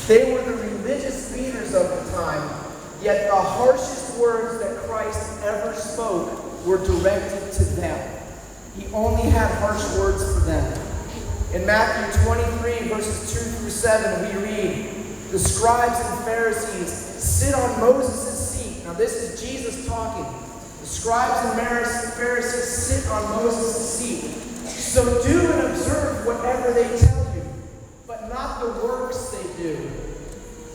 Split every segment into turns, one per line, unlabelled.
They were the religious leaders of the time, yet the harshest words that Christ ever spoke were directed to them. He only had harsh words for them. In Matthew 23, verses 2 through 7, we read, "The scribes and Pharisees sit on Moses' seat." Now this is Jesus talking. The scribes and Pharisees sit on Moses' seat. "So do and observe whatever they tell you, but not the works they do.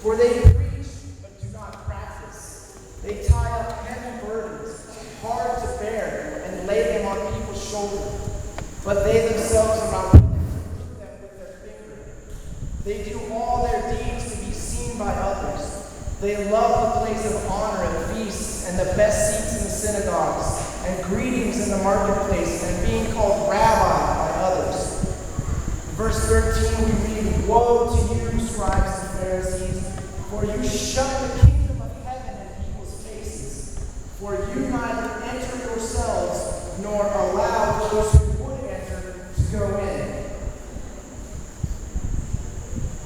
For they preach, but do not practice. They tie up heavy burdens, hard to bear, and lay them on people's shoulders. But they themselves are not willing to prove them with their finger. They do all their deeds to be seen by others. They love the place of honor at feasts and the best seats in the synagogues and greetings in the marketplace and being called rabbi by others." Verse 13 we read, "Woe to you, scribes and Pharisees, for you shut the kingdom of heaven in people's faces. For you neither enter yourselves nor allow those who would enter to go in."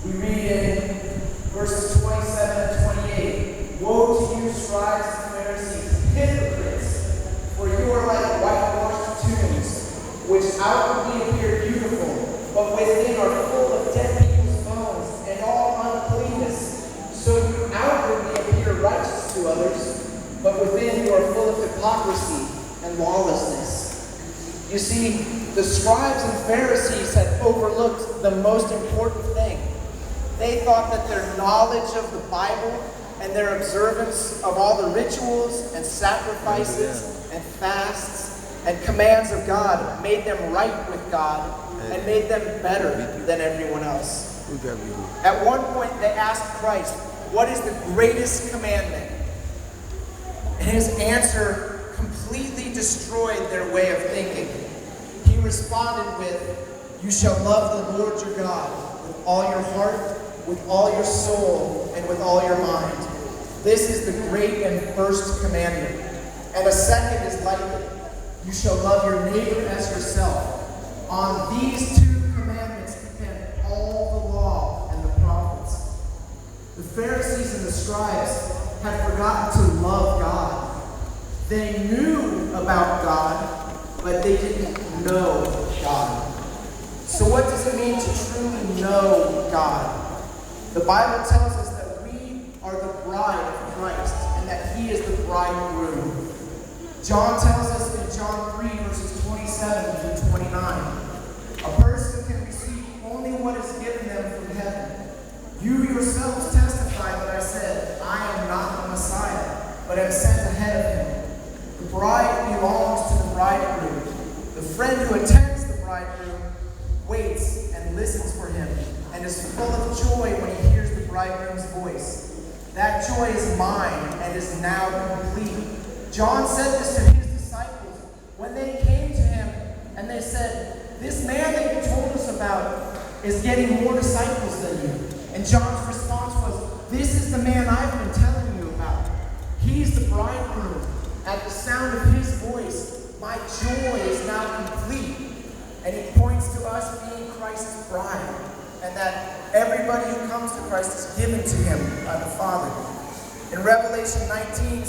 We read in verses 27 and 28, "Woe to you, scribes and Pharisees, hypocrites, for you are like whitewashed tombs, which outwardly appear beautiful, but within are full of dead people's bones and all uncleanness. So you outwardly appear righteous to others, but within you are full of hypocrisy and lawlessness." You see, the scribes and Pharisees had overlooked the most important thing. They thought that their knowledge of the Bible and their observance of all the rituals and sacrifices and fasts and commands of God made them right with God and made them better than everyone else. At one point, they asked Christ, "What is the greatest commandment?" And his answer completely destroyed their way of thinking. He responded with, "You shall love the Lord your God with all your heart, with all your soul, and with all your mind. This is the great and first commandment. And a second is like it. You shall love your neighbor as yourself. On these two commandments depend all the law and the prophets." The Pharisees and the scribes had forgotten to love God. They knew about God, but they didn't know God. So what does it mean to truly know God? The Bible tells us that we are the bride of Christ and that He is the bridegroom. John tells us in John 3, verses 27 through 29, "A person can receive only what is given them from heaven. You yourselves testify that I said, I am not the Messiah, but am sent ahead of him. The bride belongs to the bridegroom. The friend who attends the bridegroom waits and listens for him and is full of joy when he hears the bridegroom's voice. That joy is mine and is now complete." John said this to his disciples when they came to him and they said, "This man that you told us about is getting more disciples than you." And John's response was, "This is the man I've been telling you about. He's the bridegroom. At the sound of his voice, my joy is now complete." And he points to us being Christ's bride, and that everybody who comes to Christ is given to him by the Father. In Revelation 19,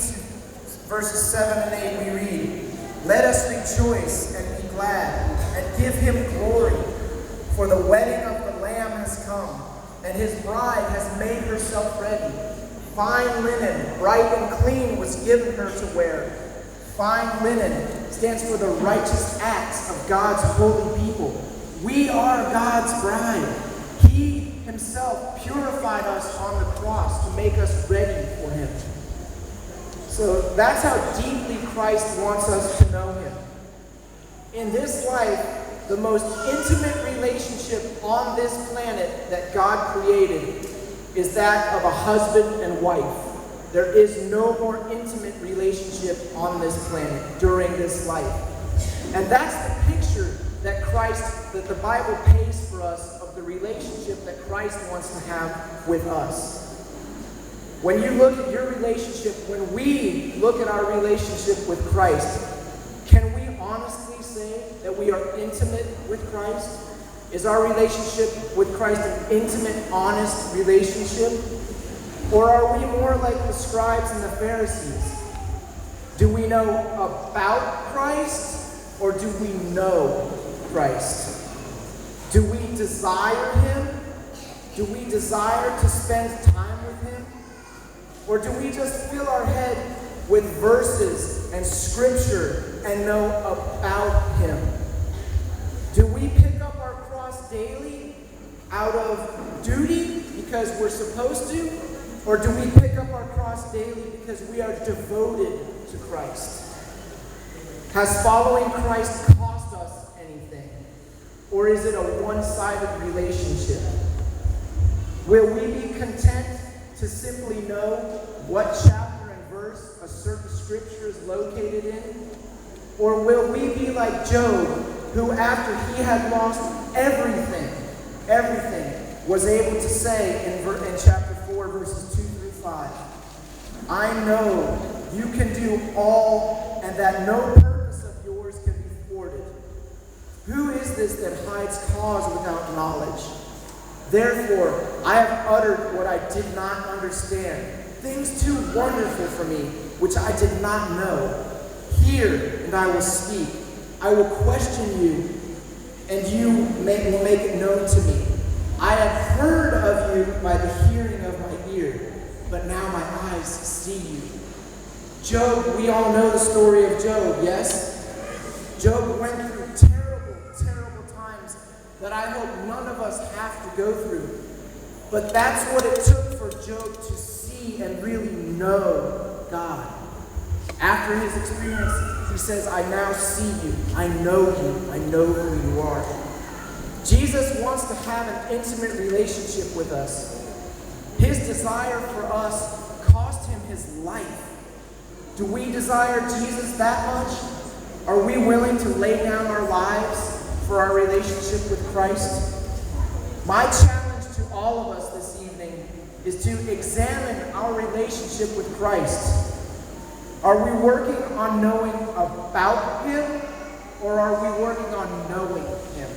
verses 7 and 8, we read, "Let us rejoice and be glad and give him glory, for the wedding of the Lamb has come, and his bride has made herself ready. Fine linen, bright and clean, was given her to wear." Fine linen stands for the righteous acts of God's holy people. We are God's bride. He himself purified us on the cross to make us ready for him. So that's how deeply Christ wants us to know him. In this life, the most intimate relationship on this planet that God created is that of a husband and wife. There is no more intimate relationship on this planet during this life. And that's the picture that the Bible paints for us of the relationship that Christ wants to have with us. When you look at your relationship, when we look at our relationship with Christ, can we honestly say that we are intimate with Christ? Is our relationship with Christ an intimate, honest relationship? Or are we more like the scribes and the Pharisees? Do we know about Christ, or do we know Christ? Do we desire him? Do we desire to spend time with him? Or do we just fill our head with verses and scripture and know about him? Do we pick up our cross daily out of duty because we're supposed to? Or do we pick up our cross daily because we are devoted to Christ? Has following Christ cost us anything? Or is it a one-sided relationship? Will we be content to simply know what chapter and verse a certain scripture is located in? Or will we be like Job, who after he had lost everything, was able to say in chapter 4, verses 2 through 5, I know you can do all, and that no purpose of yours can be thwarted. Who is this that hides cause without knowledge? Therefore, I have uttered what I did not understand, things too wonderful for me, which I did not know. Hear, and I will speak. I will question you, and you will make it known to me. I have heard of you by the hearing of my ear, but now my eyes see you. Job, we all know the story of Job, yes? Job went through terrible, terrible times that I hope none of us have to go through. But that's what it took for Job to see and really know God. After his experience, he says, I now see you. I know you. I know who you are. Jesus wants to have an intimate relationship with us. His desire for us cost him his life. Do we desire Jesus that much? Are we willing to lay down our lives for our relationship with Christ? My challenge to all of us this evening is to examine our relationship with Christ. Are we working on knowing about him, or are we working on knowing him?